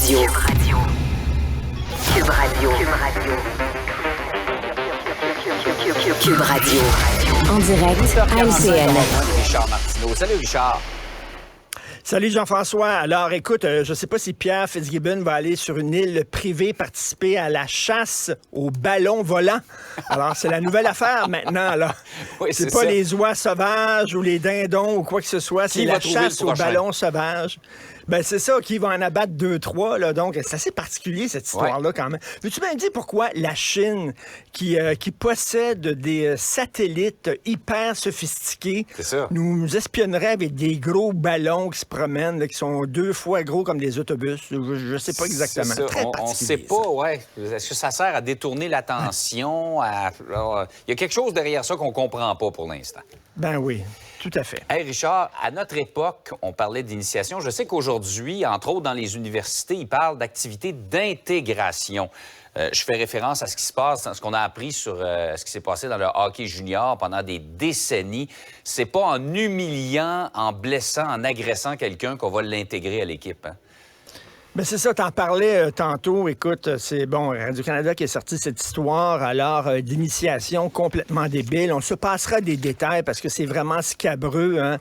Radio. Cube Radio. Cube Radio. Cube Radio. En direct à LCN. Richard Martineau. Salut, Richard. Salut Jean-François. Alors écoute, je ne sais pas si Pierre Fitzgibbon va aller sur une île privée participer à la chasse aux ballons volants. Alors c'est la nouvelle affaire maintenant. Là. Oui, c'est pas ça. Les oies sauvages ou les dindons ou quoi que ce soit. C'est la chasse aux ballons sauvages. Ben c'est ça, qui va en abattre 2-3, là. Donc, c'est assez particulier, cette histoire-là, quand même. Veux-tu bien me dire pourquoi la Chine, qui possède des satellites hyper sophistiqués, nous espionnerait avec des gros ballons qui se promènent, là, qui sont 2 fois gros comme des autobus? Je sais pas exactement. Très on sait pas, ouais. Est-ce que ça sert à détourner l'attention? Il y a quelque chose derrière ça qu'on comprend pas pour l'instant. Ben oui. Tout à fait. Hey Richard, à notre époque, on parlait d'initiation. Je sais qu'aujourd'hui, entre autres dans les universités, ils parlent d'activités d'intégration. Je fais référence à ce qui se passe, à ce qu'on a appris sur ce qui s'est passé dans le hockey junior pendant des décennies. C'est pas en humiliant, en blessant, en agressant quelqu'un qu'on va l'intégrer à l'équipe. Hein? Ben c'est ça, t'en parlais tantôt. Écoute, c'est bon, Radio-Canada qui a sorti cette histoire, alors d'initiation complètement débile. On se passera des détails parce que c'est vraiment scabreux. Hein?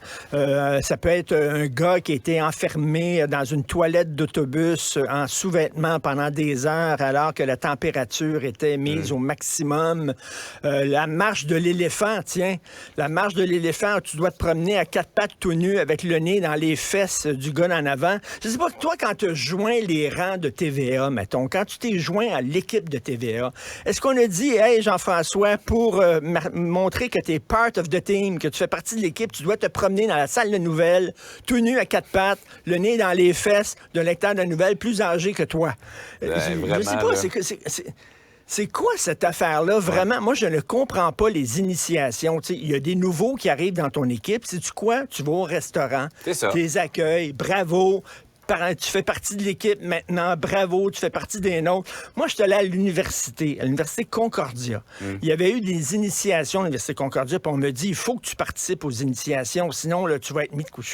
Ça peut être un gars qui a été enfermé dans une toilette d'autobus en sous-vêtements pendant des heures alors que la température était mise au maximum. La marche de l'éléphant, tiens. La marche de l'éléphant, tu dois te promener à 4 pattes tout nu avec le nez dans les fesses du gars en avant. Je sais pas, toi, quand tu joues les rangs de TVA, mettons, quand tu t'es joint à l'équipe de TVA, est-ce qu'on a dit, hey Jean-François, pour montrer que tu es part of the team, que tu fais partie de l'équipe, tu dois te promener dans la salle de nouvelles, tout nu à 4 pattes, le nez dans les fesses d'un lecteur de nouvelles plus âgé que toi? Je sais pas, c'est quoi cette affaire-là, vraiment? Moi, je ne comprends pas les initiations. Il y a des nouveaux qui arrivent dans ton équipe. Sais-tu quoi? Tu vas au restaurant, tu les accueilles, bravo. Tu fais partie de l'équipe maintenant, bravo, tu fais partie des nôtres. Moi, je suis allé à l'université Concordia. Il y avait eu des initiations à l'université Concordia, puis on me dit, il faut que tu participes aux initiations, sinon, là, tu vas être mis de côté. Je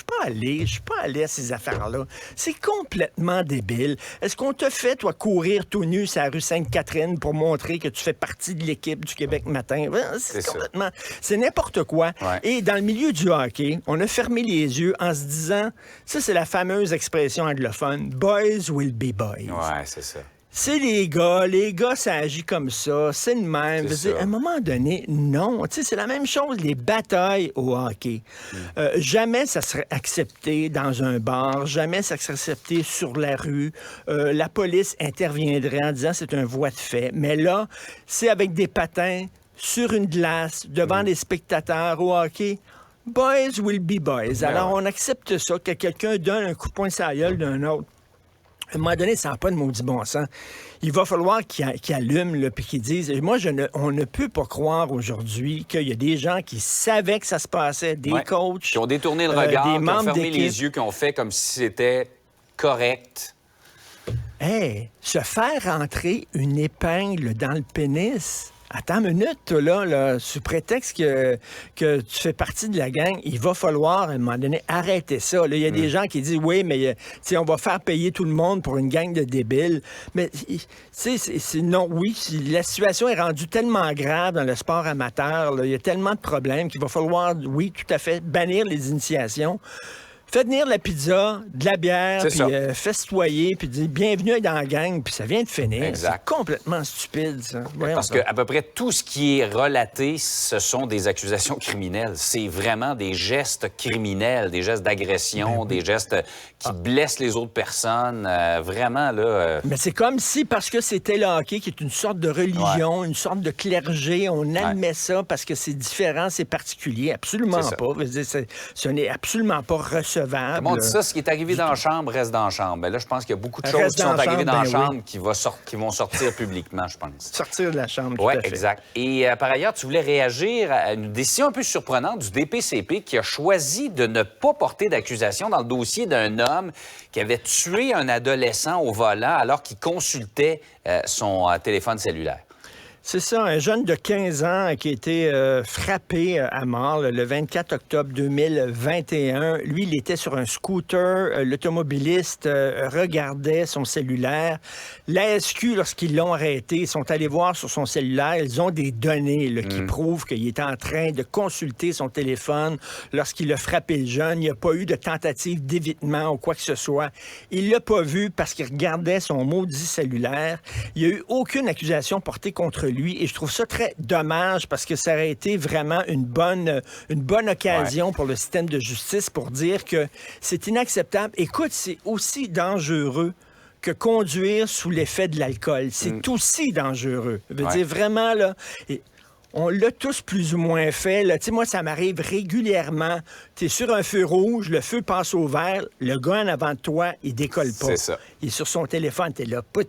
suis pas allé à ces affaires-là. C'est complètement débile. Est-ce qu'on te fait, toi, courir tout nu sur la rue Sainte-Catherine pour montrer que tu fais partie de l'équipe du Québec matin? C'est complètement... C'est n'importe quoi. Ouais. Et dans le milieu du hockey, on a fermé les yeux en se disant, ça, c'est la fameuse expression anglophone, boys will be boys. Ouais, c'est ça. C'est les gars, ça agit comme ça, c'est le même. À un moment donné, non. Tu sais, c'est la même chose, les batailles au hockey. Jamais ça serait accepté dans un bar, jamais ça serait accepté sur la rue. La police interviendrait en disant c'est un voie de fait. Mais là, c'est avec des patins, sur une glace, devant des spectateurs au hockey. Boys will be boys. Alors, on accepte ça, que quelqu'un donne un coup de poing sur la gueule d'un autre. À un moment donné, ça n'a pas de maudit bon sens. Il va falloir qu'ils allument puis qu'ils disent... Moi, on ne peut pas croire aujourd'hui qu'il y a des gens qui savaient que ça se passait, des coachs... Qui ont détourné le regard, qui ont fermé les yeux, qui ont fait comme si c'était correct. Hey, se faire rentrer une épingle dans le pénis... Attends une minute, là, sous prétexte que tu fais partie de la gang, il va falloir, à un moment donné, arrêter ça. Il y a des gens qui disent, oui, mais on va faire payer tout le monde pour une gang de débiles. Mais, non, oui, la situation est rendue tellement grave dans le sport amateur, il y a tellement de problèmes qu'il va falloir, oui, tout à fait, bannir les initiations. Fais venir la pizza, de la bière, puis festoyer, puis dire bienvenue dans la gang, puis ça vient de finir. Exact. C'est complètement stupide, ça. Parce qu'à peu près tout ce qui est relaté, ce sont des accusations criminelles. C'est vraiment des gestes criminels, des gestes d'agression, des gestes qui blessent les autres personnes. Vraiment, là... Mais c'est comme si, parce que c'était le hockey, qui est une sorte de religion, une sorte de clergé, on admet ça parce que c'est différent, c'est particulier. Absolument pas. Ce n'est absolument pas recevable. Comment on dit ça? Ce qui est arrivé dans la chambre reste dans la chambre. Ben là, je pense qu'il y a beaucoup de choses qui sont arrivées dans la chambre qui vont sortir publiquement, je pense. Sortir de la chambre, tout à fait. Oui, exact. Et par ailleurs, tu voulais réagir à une décision un peu surprenante du DPCP qui a choisi de ne pas porter d'accusation dans le dossier d'un homme qui avait tué un adolescent au volant alors qu'il consultait son téléphone cellulaire. C'est ça, un jeune de 15 ans qui a été frappé à mort le 24 octobre 2021. Lui, il était sur un scooter. L'automobiliste regardait son cellulaire. La SQ, lorsqu'ils l'ont arrêté, ils sont allés voir sur son cellulaire. Ils ont des données là, qui prouvent qu'il était en train de consulter son téléphone lorsqu'il a frappé le jeune. Il n'y a pas eu de tentative d'évitement ou quoi que ce soit. Il l'a pas vu parce qu'il regardait son maudit cellulaire. Il n'y a eu aucune accusation portée contre lui et je trouve ça très dommage parce que ça aurait été vraiment une bonne occasion pour le système de justice pour dire que c'est inacceptable. Écoute, c'est aussi dangereux que conduire sous l'effet de l'alcool. C'est aussi dangereux. Je veux dire, vraiment, là... On l'a tous plus ou moins fait. Tu sais, moi, ça m'arrive régulièrement. Tu es sur un feu rouge, le feu passe au vert, le gars en avant de toi, il décolle pas. C'est ça. Il est sur son téléphone, t'es là, put.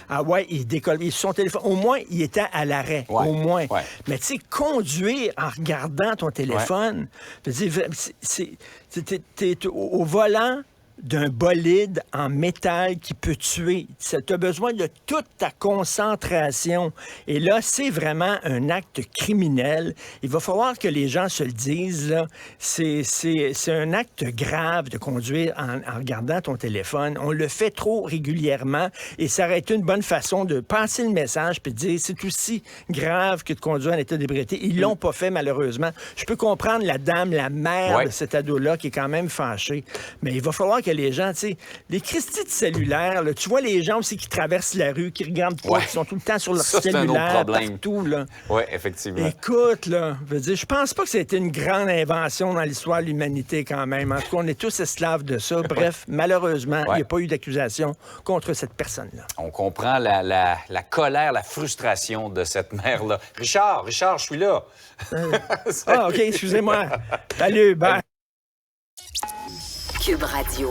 Ah ouais, il décolle. Il est sur son téléphone. Au moins, il était à l'arrêt. Au moins. Ouais. Mais tu sais, conduire en regardant ton téléphone, je veux dire, t'es au volant d'un bolide en métal qui peut tuer. Tu as besoin de toute ta concentration. Et là, c'est vraiment un acte criminel. Il va falloir que les gens se le disent. Là. C'est un acte grave de conduire en regardant ton téléphone. On le fait trop régulièrement et ça aurait été une bonne façon de passer le message puis de dire c'est aussi grave que de conduire en état d'ébriété. Ils l'ont pas fait, malheureusement. Je peux comprendre la dame, la mère de cet ado-là qui est quand même fâchée. Mais il va falloir que les gens, tu sais, les Christy de cellulaire, là, tu vois les gens aussi qui traversent la rue, qui regardent pas, qui sont tout le temps sur leur cellulaire partout, là. Oui, effectivement. Écoute, là, je pense pas que ça a été une grande invention dans l'histoire de l'humanité quand même. En tout cas, on est tous esclaves de ça. Bref, malheureusement, il n'y a pas eu d'accusation contre cette personne-là. On comprend la colère, la frustration de cette mère-là. Richard, je suis là. OK, excusez-moi. Salut, bye. Cube Radio.